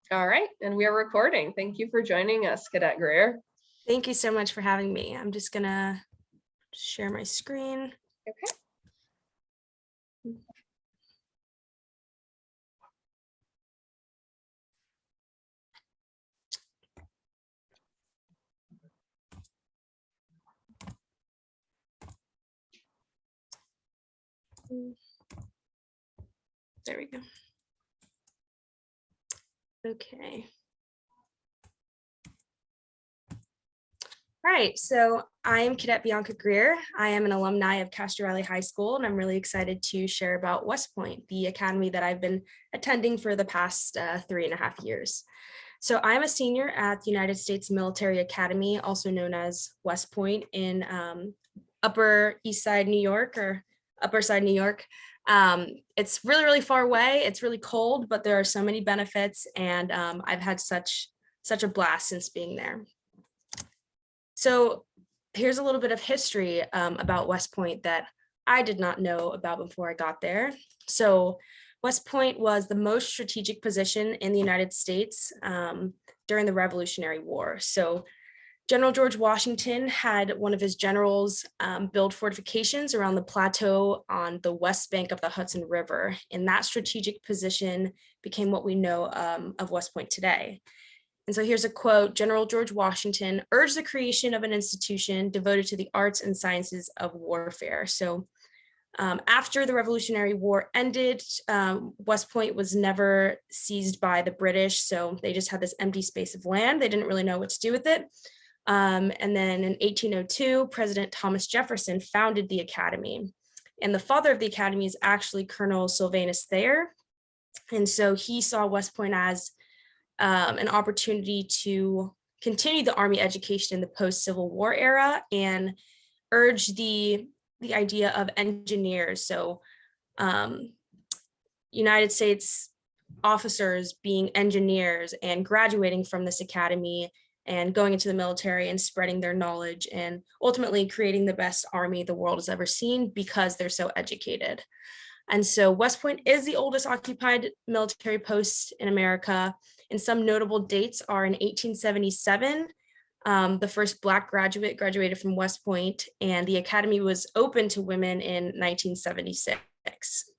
All right, and we are recording. Thank you for joining us, Cadet Greer. Thank you so much for having me. I'm just gonna share my screen. Okay. There we go. Okay. All right, so I am Cadet Bianca Greer. I am an alumni of Castro Valley High School, and I'm really excited to share about West Point, the academy that I've been attending for the past 3.5 years. So I'm a senior at the United States Military Academy, also known as West Point in Upper East Side, New York, or Upper Side, New York. It's really, really far away. It's really cold, but there are so many benefits, and I've had such a blast since being there. So here's a little bit of history about West Point that I did not know about before I got there. So West Point was the most strategic position in the United States during the Revolutionary War. So General George Washington had one of his generals build fortifications around the plateau on the west bank of the Hudson River. And that strategic position became what we know of West Point today. And so here's a quote: General George Washington urged the creation of an institution devoted to the arts and sciences of warfare. So after the Revolutionary War ended, West Point was never seized by the British. So they just had this empty space of land. They didn't really know what to do with it. And then in 1802, President Thomas Jefferson founded the academy. And the father of the academy is actually Colonel Sylvanus Thayer. And so he saw West Point as an opportunity to continue the Army education in the post-Civil War era and urge the idea of engineers. So United States officers being engineers and graduating from this academy and going into the military and spreading their knowledge and ultimately creating the best army the world has ever seen because they're so educated. And so West Point is the oldest occupied military post in America. And some notable dates are in 1877, the first Black graduate graduated from West Point, and the academy was open to women in 1976.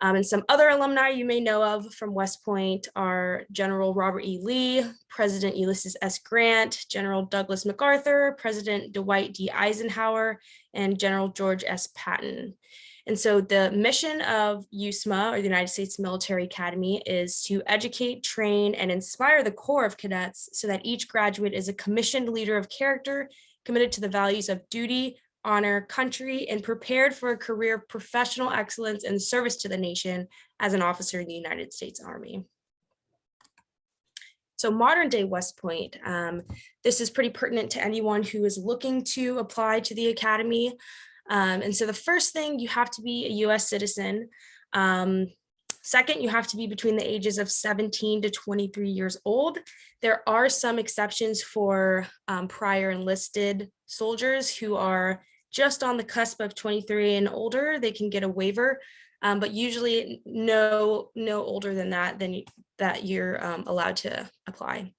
And some other alumni you may know of from West Point are General Robert E. Lee, President Ulysses S. Grant, General Douglas MacArthur, President Dwight D. Eisenhower, and General George S. Patton. And so the mission of USMA, or the United States Military Academy, is to educate, train, and inspire the corps of cadets so that each graduate is a commissioned leader of character, committed to the values of duty, honor, country, and prepared for a career of professional excellence and service to the nation as an officer in the United States Army. So modern day West Point, this is pretty pertinent to anyone who is looking to apply to the academy. And so the first thing, you have to be a US citizen. Second, you have to be between the ages of 17 to 23 years old. There are some exceptions for prior enlisted soldiers who are just on the cusp of 23 and older. They can get a waiver, but usually no older than that you're allowed to apply.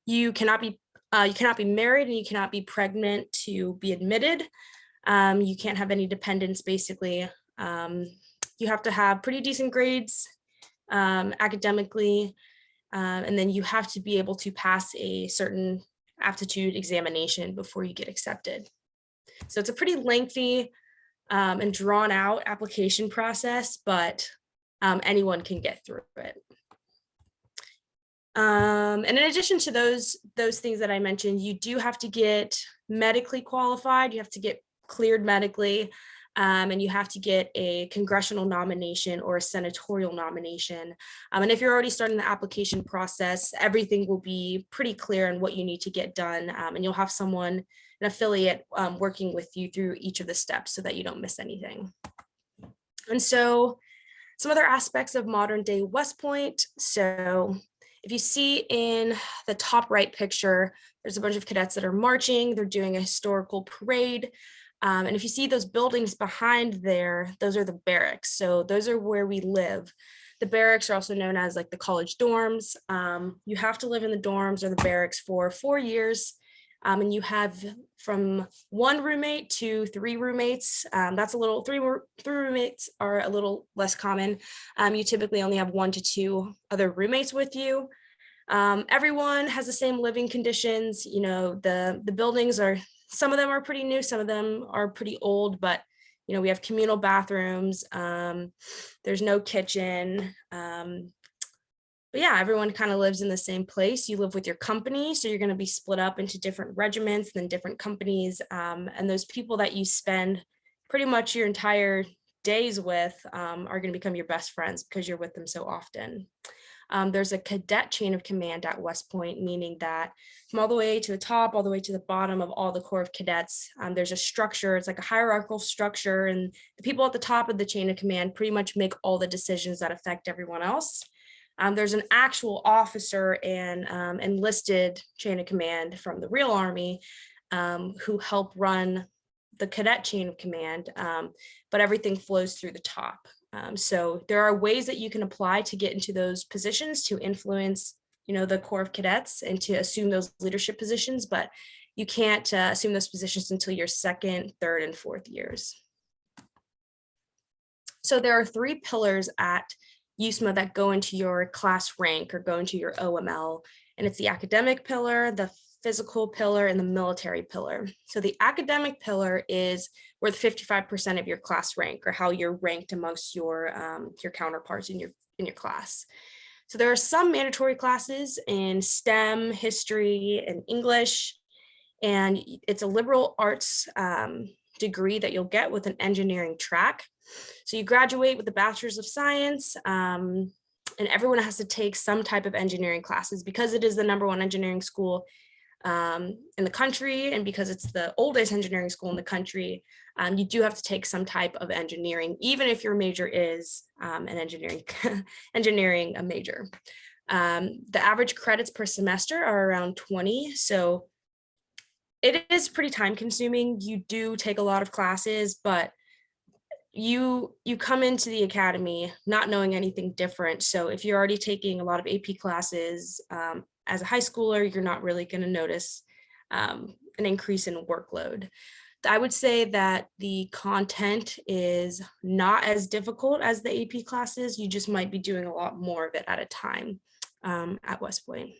You cannot be married, and you cannot be pregnant to be admitted. You can't have any dependents, basically. You have to have pretty decent grades academically, and then you have to be able to pass a certain aptitude examination before you get accepted. So it's a pretty lengthy and drawn out application process, but anyone can get through it. And in addition to those things that I mentioned, you do have to get medically qualified. You have to get cleared medically, and you have to get a congressional nomination or a senatorial nomination. And if you're already starting the application process, everything will be pretty clear on what you need to get done, and you'll have someone, an affiliate, working with you through each of the steps so that you don't miss anything. And so some other aspects of modern day West Point. So if you see in the top right picture, there's a bunch of cadets that are marching. They're doing a historical parade. And if you see those buildings behind there, those are the barracks. So those are where we live. The barracks are also known as like the college dorms. You have to live in the dorms or the barracks for 4 years. And you have from 1 roommate to 3 roommates. That's a little, three roommates are a little less common. You typically only have 1 to 2 other roommates with you. Everyone has the same living conditions. You know, the buildings are, some of them are pretty new, some of them are pretty old, but you know, we have communal bathrooms. There's no kitchen. But yeah, everyone kind of lives in the same place. You live with your company, so you're going to be split up into different regiments and then different companies. And those people that you spend pretty much your entire days with are going to become your best friends because you're with them so often. There's a cadet chain of command at West Point, meaning that from all the way to the top, all the way to the bottom of all the Corps of Cadets, there's a structure. It's like a hierarchical structure, and the people at the top of the chain of command pretty much make all the decisions that affect everyone else. There's an actual officer and enlisted chain of command from the real Army who help run the cadet chain of command, but everything flows through the top. So there are ways that you can apply to get into those positions to influence, you know, the Corps of Cadets and to assume those leadership positions, but you can't assume those positions until your 2nd, 3rd, and 4th years. So there are 3 pillars at USMA that go into your class rank or go into your OML, and it's the academic pillar, the physical pillar, and the military pillar. So the academic pillar is worth 55% of your class rank, or how you're ranked amongst your counterparts in your class. So there are some mandatory classes in STEM, history, and English, and it's a liberal arts degree that you'll get with an engineering track. So you graduate with a bachelor's of science, and everyone has to take some type of engineering classes because it is the #1 engineering school in the country, and because it's the oldest engineering school in the country. You do have to take some type of engineering, even if your major is an engineering major. The average credits per semester are around 20, so it is pretty time consuming. You do take a lot of classes, but you come into the academy not knowing anything different. So if you're already taking a lot of AP classes as a high schooler, you're not really going to notice an increase in workload. I would say that the content is not as difficult as the AP classes. You just might be doing a lot more of it at a time at West Point.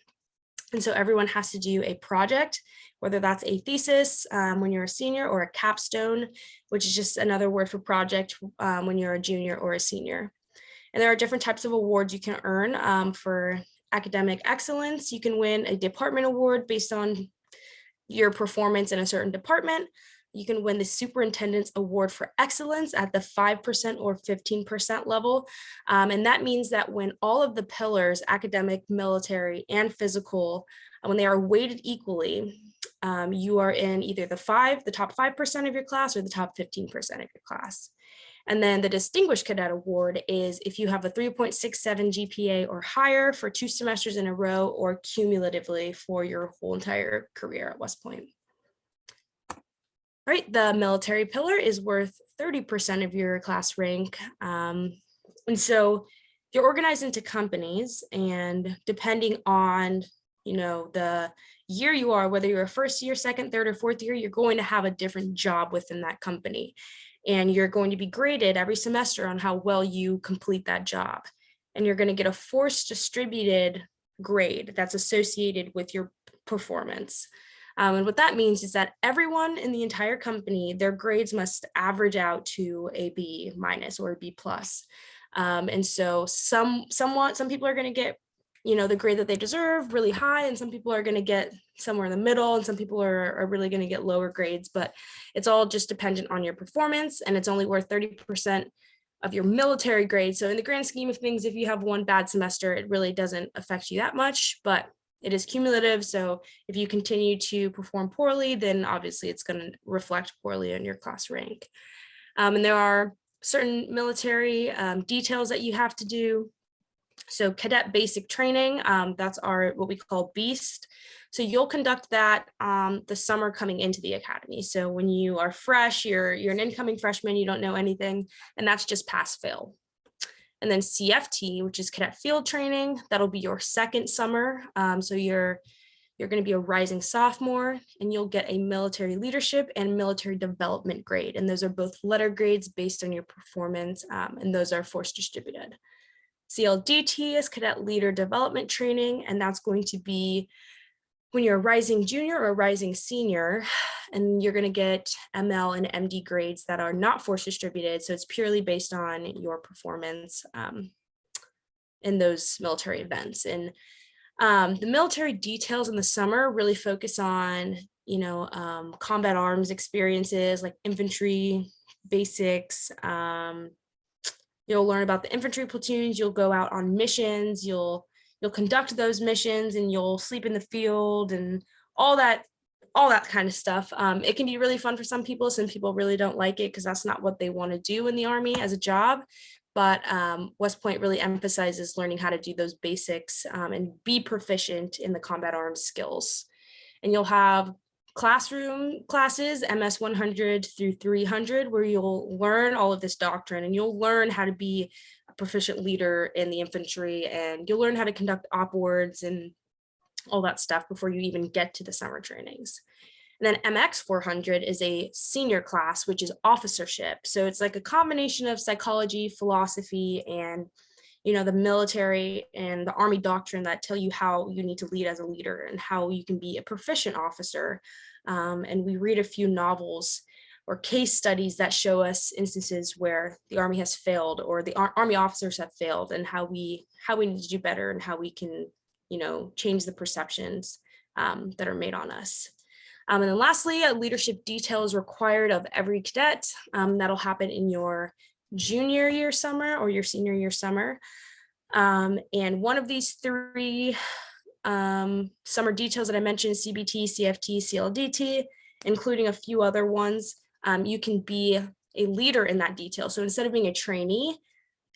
And so everyone has to do a project, whether that's a thesis when you're a senior, or a capstone, which is just another word for project when you're a junior or a senior. And there are different types of awards you can earn for academic excellence. You can win a department award based on your performance in a certain department. You can win the Superintendent's Award for Excellence at the 5% or 15% level. And that means that when all of the pillars, academic, military, and physical, when they are weighted equally, you are in either the top 5% of your class or the top 15% of your class. And then the Distinguished Cadet Award is if you have a 3.67 GPA or higher for 2 semesters in a row, or cumulatively for your whole entire career at West Point. All right, the military pillar is worth 30% of your class rank. And so you're organized into companies, and depending on, you know, the year you are, whether you're a 1st year, 2nd, 3rd, or 4th year, you're going to have a different job within that company. And you're going to be graded every semester on how well you complete that job. And you're going to get a force distributed grade that's associated with your performance. And what that means is that everyone in the entire company, their grades must average out to a B- or a B+. And so some people are going to get, you know, the grade that they deserve really high, and some people are going to get somewhere in the middle, and some people are really going to get lower grades, but it's all just dependent on your performance, and it's only worth 30% of your military grade. So in the grand scheme of things, if you have one bad semester, it really doesn't affect you that much, but it is cumulative. So if you continue to perform poorly, then obviously it's going to reflect poorly on your class rank. And there are certain military details that you have to do. So cadet basic training, that's what we call BEAST. So you'll conduct that the summer coming into the academy. So when you are fresh, you're an incoming freshman, you don't know anything, and that's just pass fail. And then CFT, which is cadet field training, that'll be your second summer. So you're going to be a rising sophomore, and you'll get a military leadership and military development grade. And those are both letter grades based on your performance, and those are force distributed. CLDT is cadet leader development training, and that's going to be when you're a rising junior or a rising senior, and you're going to get ML and MD grades that are not force distributed. So it's purely based on your performance in those military events. And the military details in the summer really focus on, combat arms experiences like infantry basics. You'll learn about the infantry platoons. You'll go out on missions. You'll conduct those missions, and you'll sleep in the field and all that kind of stuff. It can be really fun for some people. Some people really don't like it because that's not what they want to do in the Army as a job. But West Point really emphasizes learning how to do those basics and be proficient in the combat arms skills. And you'll have classroom classes, MS 100 through 300, where you'll learn all of this doctrine, and you'll learn how to be a proficient leader in the infantry, and you'll learn how to conduct op wards and all that stuff before you even get to the summer trainings. And then MX 400 is a senior class, which is officership. So it's like a combination of psychology, philosophy, and the military and the Army doctrine that tell you how you need to lead as a leader and how you can be a proficient officer. And we read a few novels or case studies that show us instances where the Army has failed, or the Army officers have failed, and how we need to do better, and how we can, change the perceptions that are made on us. And then lastly, a leadership detail is required of every cadet. That'll happen in your junior year summer or your senior year summer. And one of these three summer details that I mentioned, CBT, CFT, CLDT, including a few other ones, you can be a leader in that detail. So instead of being a trainee,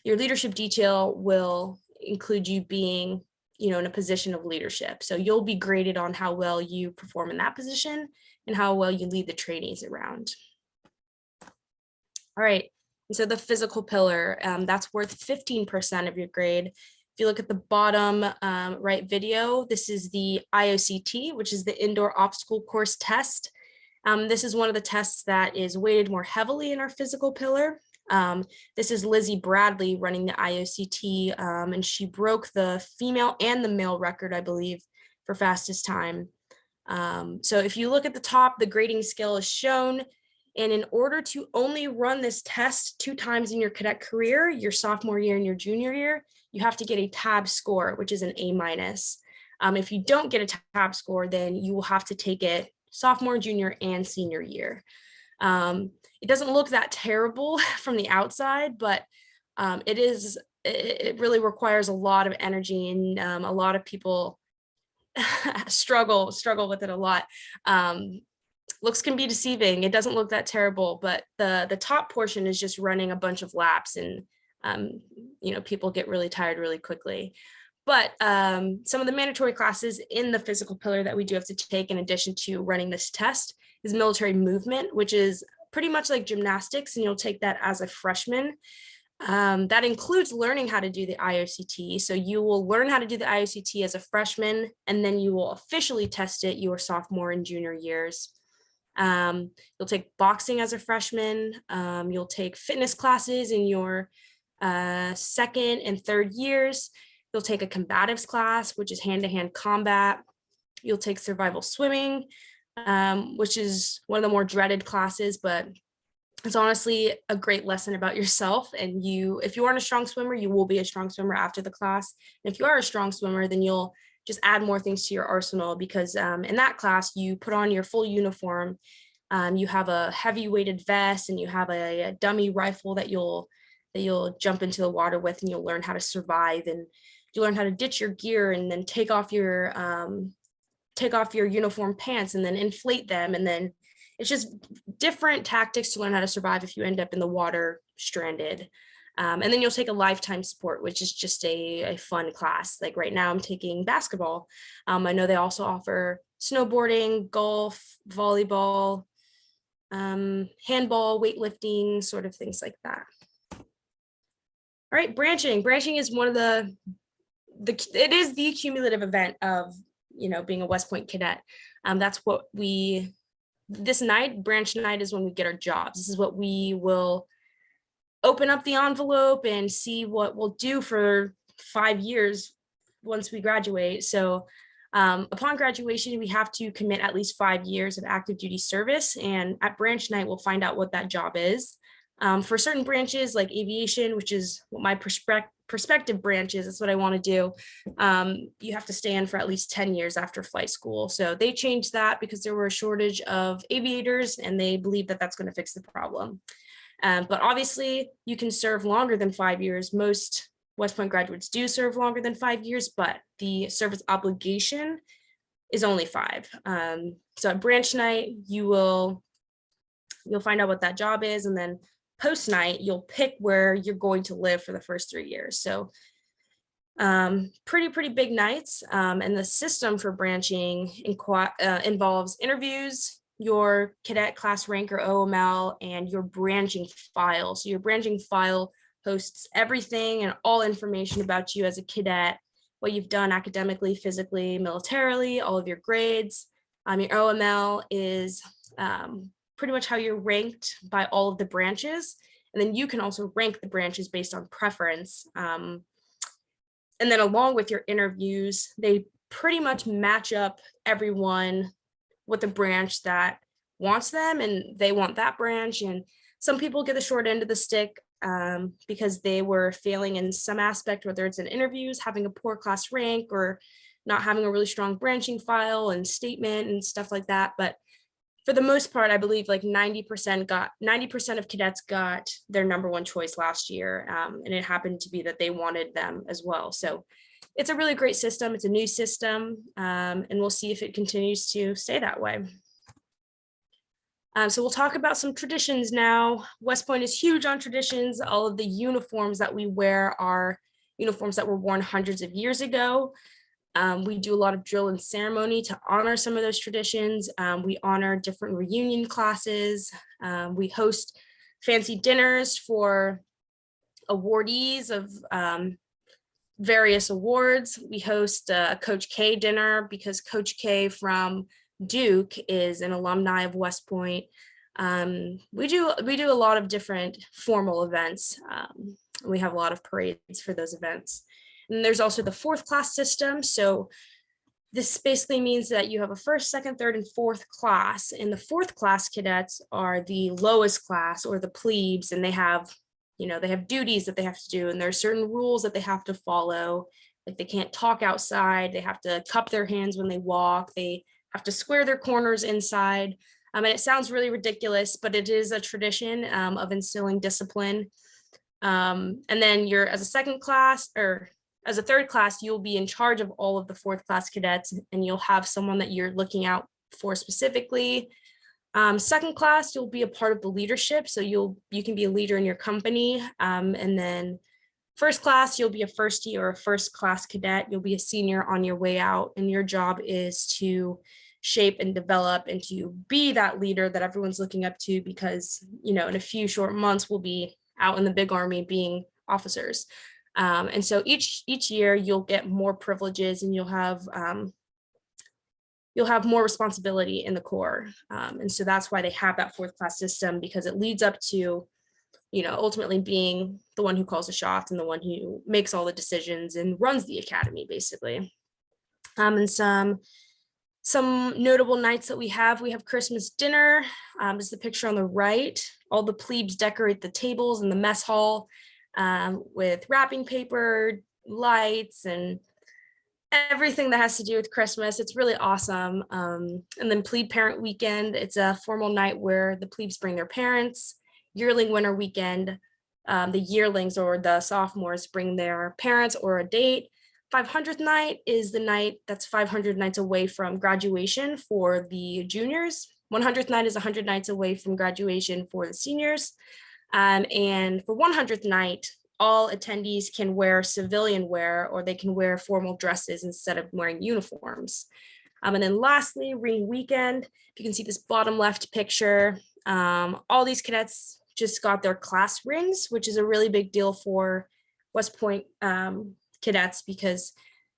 your leadership detail will include you being, in a position of leadership. So you'll be graded on how well you perform in that position and how well you lead the trainees around. All right. And so the physical pillar, that's worth 15% of your grade. If you look at the bottom right video, this is the IOCT, which is the indoor obstacle course test. This is one of the tests that is weighted more heavily in our physical pillar. This is Lizzie Bradley running the IOCT, and she broke the female and the male record, I believe, for fastest time. So if you look at the top, the grading scale is shown. And in order to only run this test 2 times in your cadet career, your sophomore year and your junior year, you have to get a tab score, which is an A-. If you don't get a tab score, then you will have to take it sophomore, junior, and senior year. It doesn't look that terrible from the outside, but it really requires a lot of energy, and a lot of people struggle with it a lot. Looks can be deceiving. It doesn't look that terrible, but the top portion is just running a bunch of laps, and people get really tired really quickly. But some of the mandatory classes in the physical pillar that we do have to take in addition to running this test is military movement, which is pretty much like gymnastics, and you'll take that as a freshman. That includes learning how to do the IOCT. So you will learn how to do the IOCT as a freshman, and then you will officially test it your sophomore and junior years. You'll take boxing as a freshman. You'll take fitness classes in your second and third years. You'll take a combatives class, which is hand-to-hand combat. You'll take survival swimming, which is one of the more dreaded classes, but it's honestly a great lesson about yourself. And if you aren't a strong swimmer, you will be a strong swimmer after the class. And if you are a strong swimmer, then you'll just add more things to your arsenal, because in that class, you put on your full uniform. You have a heavy weighted vest, and you have a dummy rifle that you'll jump into the water with, and you'll learn how to survive, and you learn how to ditch your gear, and then take off your uniform pants, and then inflate them. And then it's just different tactics to learn how to survive if you end up in the water stranded. And then you'll take a lifetime sport, which is just a fun class. Like right now I'm taking basketball. I know they also offer snowboarding, golf, volleyball, handball, weightlifting, sort of things like that. All right, branching. Branching is one of it is the cumulative event of, being a West Point cadet. That's what this night, branch night, is when we get our jobs. This is what we will open up the envelope and see what we'll do for 5 years once we graduate. So upon graduation, we have to commit at least 5 years of active duty service. And at branch night, we'll find out what that job is. For certain branches like aviation, which is what my prospective branch is, that's what I want to do. You have to stay in for at least 10 years after flight school. So they changed that because there were a shortage of aviators, and they believe that that's going to fix the problem. But obviously, you can serve longer than 5 years. Most West Point graduates do serve longer than 5 years, but the service obligation is only 5. So at branch night, you'll find out what that job is, and then post night, you'll pick where you're going to live for the first 3 years. So pretty big nights. And the system for branching involves interviews, your cadet class rank or OML, and your branching file. So your branching file hosts everything and all information about you as a cadet, what you've done academically, physically, militarily, all of your grades. Your OML is pretty much how you're ranked by all of the branches. And then you can also rank the branches based on preference. And then along with your interviews, they pretty much match up everyone with a branch that wants them, and they want that branch. And some people get the short end of the stick because they were failing in some aspect, whether it's in interviews, having a poor class rank, or not having a really strong branching file and statement and stuff like that. But for the most part, I believe like 90% of cadets got their number one choice last year. And it happened to be that they wanted them as well. So it's a really great system. It's a new system, and we'll see if it continues to stay that way. So we'll talk about some traditions now. West Point is huge on traditions. All of the uniforms that we wear are uniforms that were worn hundreds of years ago. We do a lot of drill and ceremony to honor some of those traditions. We honor different reunion classes. We host fancy dinners for awardees of various awards. We host a Coach K dinner because Coach K from Duke is an alumni of West Point. We do a lot of different formal events. We have a lot of parades for those events. And there's also the fourth class system. So this basically means that you have a first, second, third, and fourth class. And the fourth class cadets are the lowest class, or the plebes, and they have duties that they have to do. And there are certain rules that they have to follow. Like they can't talk outside. They have to cup their hands when they walk. They have to square their corners inside. And it sounds really ridiculous, but it is a tradition of instilling discipline. And then as a second class, or as a third class, you'll be in charge of all of the fourth class cadets, and you'll have someone that you're looking out for specifically. Second class, you'll be a part of the leadership. So you can be a leader in your company. And then first class, you'll be a first year or a first class cadet. You'll be a senior on your way out, and your job is to shape and develop and to be that leader that everyone's looking up to, because, in a few short months, we'll be out in the big army being officers. And so each year you'll get more privileges, and you'll have more responsibility in the Corps. And so that's why they have that fourth class system, because it leads up to, ultimately being the one who calls the shots and the one who makes all the decisions and runs the academy, basically. And some notable nights that we have Christmas dinner. Is the picture on the right. All the plebes decorate the tables in the mess hall with wrapping paper, lights, and everything that has to do with Christmas. It's really awesome. And then plebe parent weekend, it's a formal night where the plebes bring their parents. Yearling winter weekend, the yearlings or the sophomores bring their parents or a date. 500th night is the night that's 500 nights away from graduation for the juniors. 100th night is 100 nights away from graduation for the seniors. And for 100th night, all attendees can wear civilian wear, or they can wear formal dresses instead of wearing uniforms. And then lastly, ring weekend. You can see this bottom left picture. All these cadets just got their class rings, which is a really big deal for West Point cadets because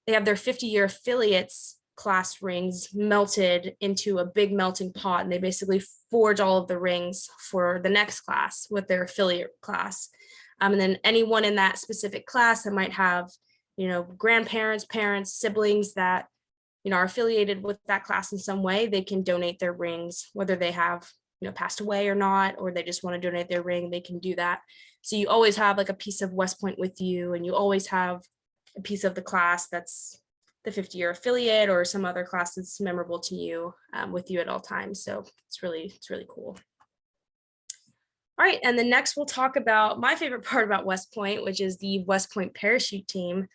they have their 50-year affiliates class rings melted into a big melting pot, and they basically forge all of the rings for the next class with their affiliate class. And then anyone in that specific class that might have, grandparents, parents, siblings that, are affiliated with that class in some way, they can donate their rings, whether they have, passed away or not, or they just want to donate their ring, they can do that. So you always have like a piece of West Point with you, and you always have a piece of the class that's the 50-year affiliate or some other class that's memorable to you with you at all times. So it's really cool. All right, and then next we'll talk about my favorite part about West Point, which is the West Point parachute team.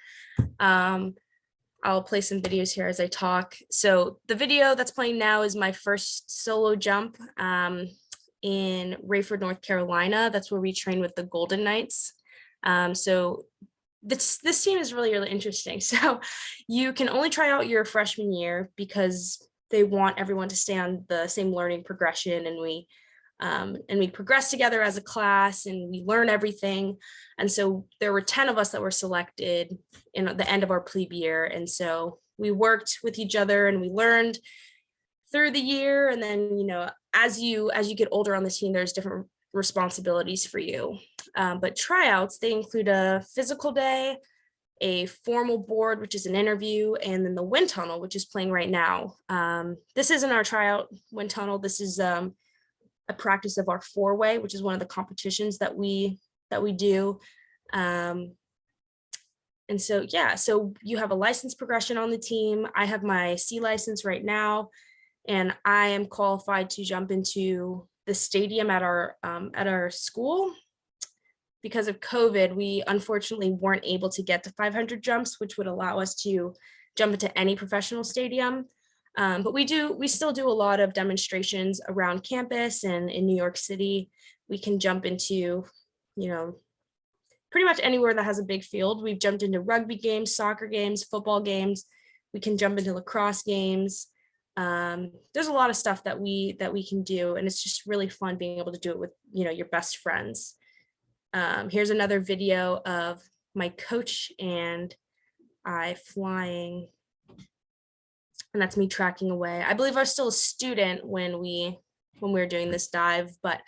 I'll play some videos here as I talk. So the video that's playing now is my first solo jump in Rayford, North Carolina. That's where we train with the Golden Knights. So this team is really interesting. So you can only try out your freshman year because they want everyone to stay on the same learning progression, and we progress together as a class and we learn everything. And so there were 10 of us that were selected in the end of our plebe year. And so we worked with each other and we learned through the year. And then, as you get older on the team, there's different responsibilities for you. But tryouts, they include a physical day, a formal board, which is an interview, and then the wind tunnel, which is playing right now. This isn't our tryout wind tunnel. This is a practice of our four-way, which is one of the competitions that we do. And so, so you have a license progression on the team. I have my C license right now, and I am qualified to jump into the stadium at our school. Because of COVID, we unfortunately weren't able to get to 500 jumps, which would allow us to jump into any professional stadium. But we still do a lot of demonstrations around campus, and in New York City. We can jump into, pretty much anywhere that has a big field. We've jumped into rugby games, soccer games, football games. We can jump into lacrosse games. There's a lot of stuff that we can do, and it's just really fun being able to do it with, your best friends. Here's another video of my coach and I flying. And that's me tracking away. I believe I was still a student when we were doing this dive, but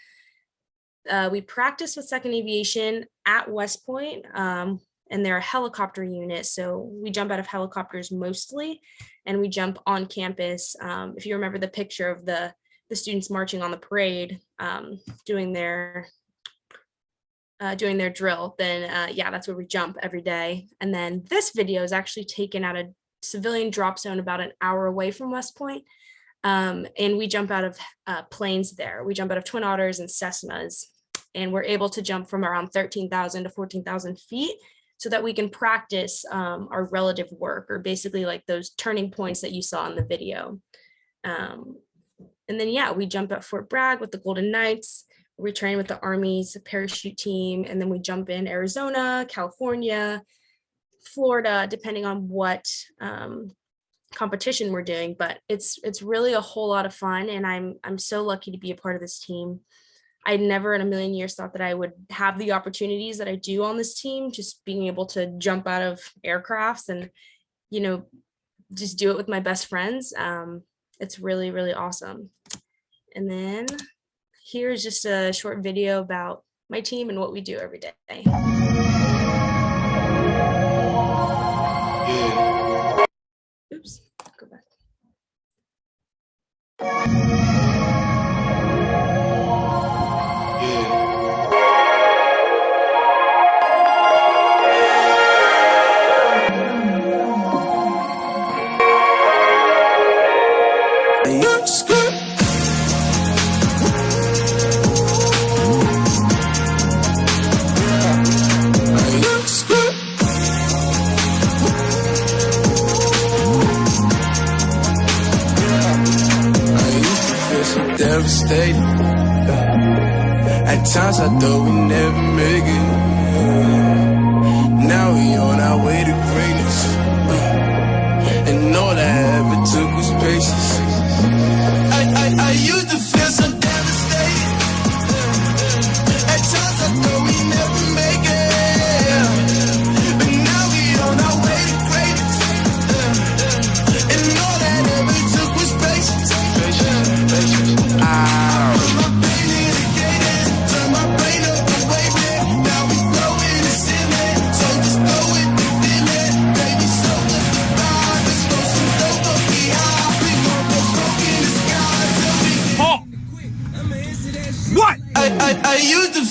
we practiced with Second Aviation at West Point, and they're a helicopter unit. So we jump out of helicopters mostly, and we jump on campus. If you remember the picture of the students marching on the parade, doing their drill, then that's where we jump every day. And then this video is actually taken at a civilian drop zone about an hour away from West Point. And we jump out of planes there. We jump out of Twin Otters and Cessnas, and we're able to jump from around 13,000 to 14,000 feet so that we can practice our relative work, or basically like those turning points that you saw in the video. And then, we jump at Fort Bragg with the Golden Knights. We train with the Army's parachute team, and then we jump in Arizona, California, Florida, depending on what competition we're doing. But it's really a whole lot of fun, and I'm so lucky to be a part of this team. I never in a million years thought that I would have the opportunities that I do on this team, just being able to jump out of aircrafts and just do it with my best friends. It's really awesome. And then here's just a short video about my team and what we do every day. Oops, go back. Devastated. At times I thought we'd never make it. Now we on our way to greatness, and all I ever took was patience. I used to feel so devastated. At times I thought we'd never make it.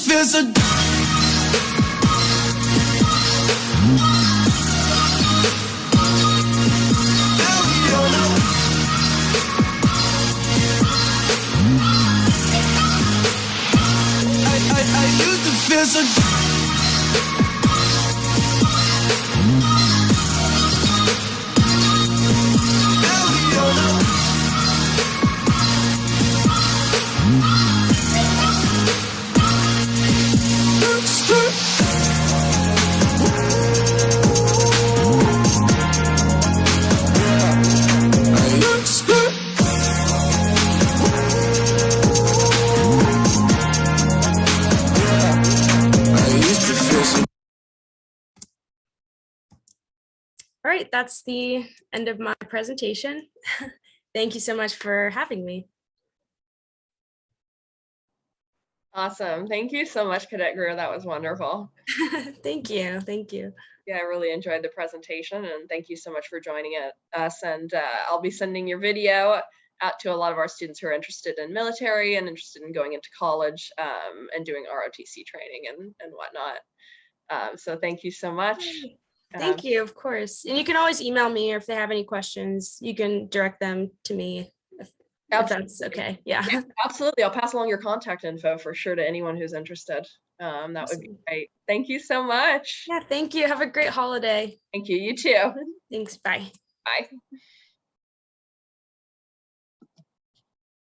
feel so. Now we don't know. I used to feel so. Now we don't know. All right, that's the end of my presentation. Thank you so much for having me. Awesome. Thank you so much, Cadet Greer. That was wonderful. Thank you. Thank you. Yeah, I really enjoyed the presentation, and thank you so much for joining us. And I'll be sending your video out to a lot of our students who are interested in military and interested in going into college and doing ROTC training and whatnot. So thank you so much. Thank you, of course. And you can always email me, or if they have any questions, you can direct them to me if that's okay. Yeah. Absolutely. I'll pass along your contact info for sure to anyone who's interested. That would be great. Thank you so much. Yeah, thank you. Have a great holiday. Thank you. You too. Thanks. Bye. Bye.